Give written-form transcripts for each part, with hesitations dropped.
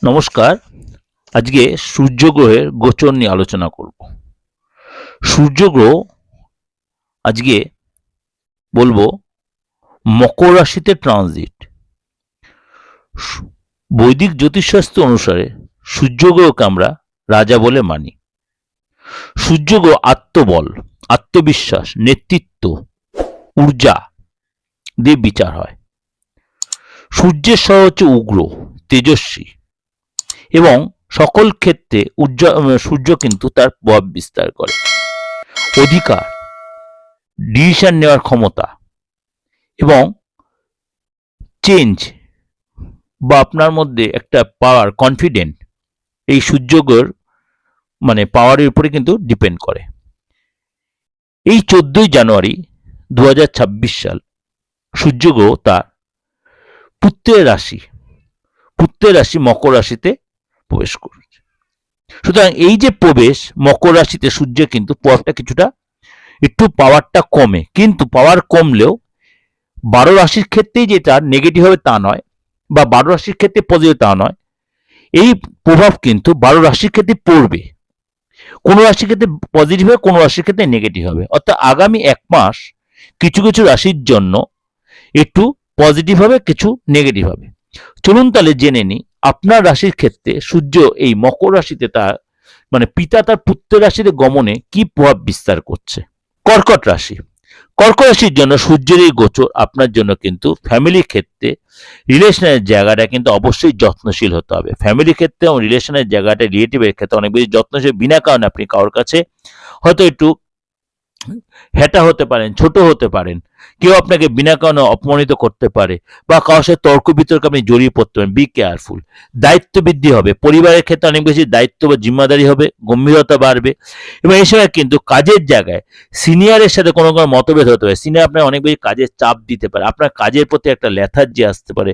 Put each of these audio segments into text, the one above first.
নমস্কার। আজকে সূর্যগ্রহের গোচর নিয়ে আলোচনা করব। সূর্যগ্রহ আজকে বলবো মকর রাশিতে ট্রানজিট। বৈদিক জ্যোতিষশাস্ত্র অনুসারে সূর্যগ্রহকে আমরা রাজা বলে মানি। সূর্যগ্রহ আত্মবল, আত্মবিশ্বাস, নেতৃত্ব, ঊর্জা দিয়ে বিচার হয়। সূর্যের স্বর হচ্ছে উগ্র, তেজস্বী এবং সকল ক্ষেত্রে সূর্য কিন্তু তার প্রভাব বিস্তার করে। অধিকার, ডিসিশন নেওয়ার ক্ষমতা এবং চেঞ্জ বা আপনার মধ্যে একটা পাওয়ার, কনফিডেন্ট, এই সূর্যগ্রহের পাওয়ারের উপরে কিন্তু ডিপেন্ড করে। এই 14ই জানুয়ারি 2026 সাল সূর্যগ্রহ তার পুত্রের রাশি মকর রাশিতে প্রবেশ করছে। সুতরাং এই যে প্রবেশ মকর রাশিতে সূর্যের কিন্তু প্রভাবটা কিছুটা একটু পাওয়ারটা কমে, কিন্তু পাওয়ার কমলেও 12 রাশির ক্ষেত্রেই যে তার নেগেটিভ হবে তা নয়, বা 12 রাশির ক্ষেত্রে পজিটিভ তা নয়। এই প্রভাব কিন্তু 12 রাশির ক্ষেত্রে পড়বে। কোনো রাশির ক্ষেত্রে পজিটিভ হবে, কোনো রাশির ক্ষেত্রে নেগেটিভ হবে। অর্থাৎ আগামী 1 মাস কিছু কিছু রাশির জন্য একটু পজিটিভ হবে, কিছু নেগেটিভ হবে। চলুন তাহলে জেনে নিই আপনার রাশির ক্ষেত্রে সূর্য এই মকর রাশিতে তার পিতা তার পুত্রের রাশিতে গমনে কি প্রভাব বিস্তার করছে। কর্কট রাশির জন্য সূর্যের এই গোচর আপনার জন্য কিন্তু ফ্যামিলির ক্ষেত্রে রিলেশনের জায়গাটা কিন্তু অবশ্যই যত্নশীল হতে হবে। ফ্যামিলির ক্ষেত্রে এবং রিলেশনের জায়গাটা, রিলেটিভের ক্ষেত্রে অনেক বেশি যত্নশীল। বিনা কারণে আপনি কারোর কাছে হয়তো একটু হেটা হতে পারেন, ছোট হতে পারেন, কেউ আপনাকে বিনা কারণে অপমানিত করতে পারে, বা কারোর সাথে তর্ক বিতর্কে আপনি জড়িয়ে পড়তে পারেন। Be careful. দায়িত্ব বৃদ্ধি হবে, পরিবারের ক্ষেত্রে অনেক বেশি দায়িত্ব বা জিম্মাদারি হবে, গম্ভীরতা বাড়বে। এবং এই সময় কিন্তু কাজের জায়গায় সিনিয়রের সাথে কোনো মতভেদ হতে পারে। সিনিয়র আপনার অনেক বেশি কাজের চাপ দিতে পারে, আপনার কাজের প্রতি একটা লেথার্জি আসতে পারে,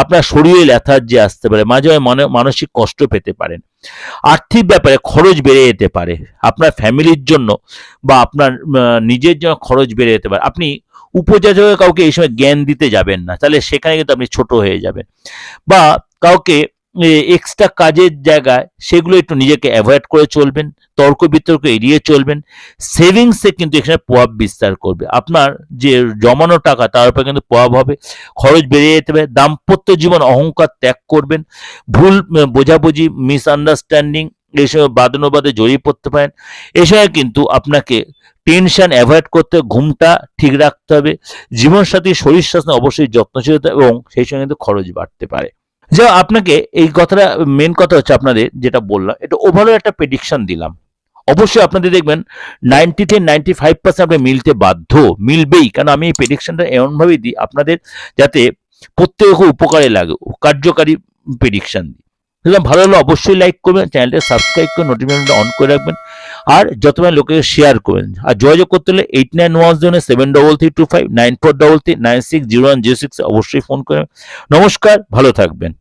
আপনার শরীরে লেথার্জি আসতে পারে, মাঝে মাঝে মানসিক কষ্ট পেতে পারেন। আর্থিক ব্যাপারে খরচ বেড়ে যেতে পারে, আপনার ফ্যামিলির জন্য বা আপনার নিজের জন্য খরচ বেড়ে যেতে পারে। আপনি উপযাচক কাউকে এই সময় জ্ঞান দিতে যাবেন না, তাহলে সেখানে কিন্তু আপনি ছোট হয়ে যাবেন। বা কাউকে এক্সট্রা কাজের জায়গায় সেগুলো একটু নিজেকে অ্যাভয়েড করে চলবেন, তর্ক বিতর্ক এড়িয়ে চলবেন। সেভিংসে কিন্তু এখানে প্রভাব বিস্তার করবে। আপনার যে জমানো টাকা তার উপরে কিন্তু প্রভাব হবে, খরচ বেড়ে যেতে পারে। দাম্পত্য জীবন অহংকার ত্যাগ করবেন, ভুল বোঝাবুঝি, মিসআন্ডারস্ট্যান্ডিং এইসব বাদানুবাদে জড়িয়ে পড়তে পারেন। এই সময় কিন্তু আপনাকে টেনশন অ্যাভয়েড করতে, ঘুমটা ঠিক রাখতে হবে। জীবনসাথী শরীর স্বাস্থ্য অবশ্যই যত্নশীল হতে হবে, এবং সেই সঙ্গে কিন্তু খরচ বাড়তে পারে। যা আপনাকে এই কথাটা, মেন কথা হচ্ছে আপনাদের যেটা বললাম, এটা ওভারঅল একটা প্রেডিকশন দিলাম। অবশ্যই আপনাদের দেখবেন 90 থেকে 95% আপনি মিলতে বাধ্য, মিলবেই। কারণ আমি এই প্রেডিকশনটা এমনভাবেই দিই আপনাদের যাতে প্রত্যেকে খুব উপকারে লাগে, কার্যকারী প্রেডিকশন দিই। ভালো হলে অবশ্যই লাইক করবেন, চ্যানেলটা সাবস্ক্রাইব করে নোটিফিকেশনটা অন করে রাখবেন, আর যতবার লোকের শেয়ার করবেন। আর যোগাযোগ করতে হলে 891733259433960106 অবশ্যই ফোন করবেন। নমস্কার, ভালো থাকবেন।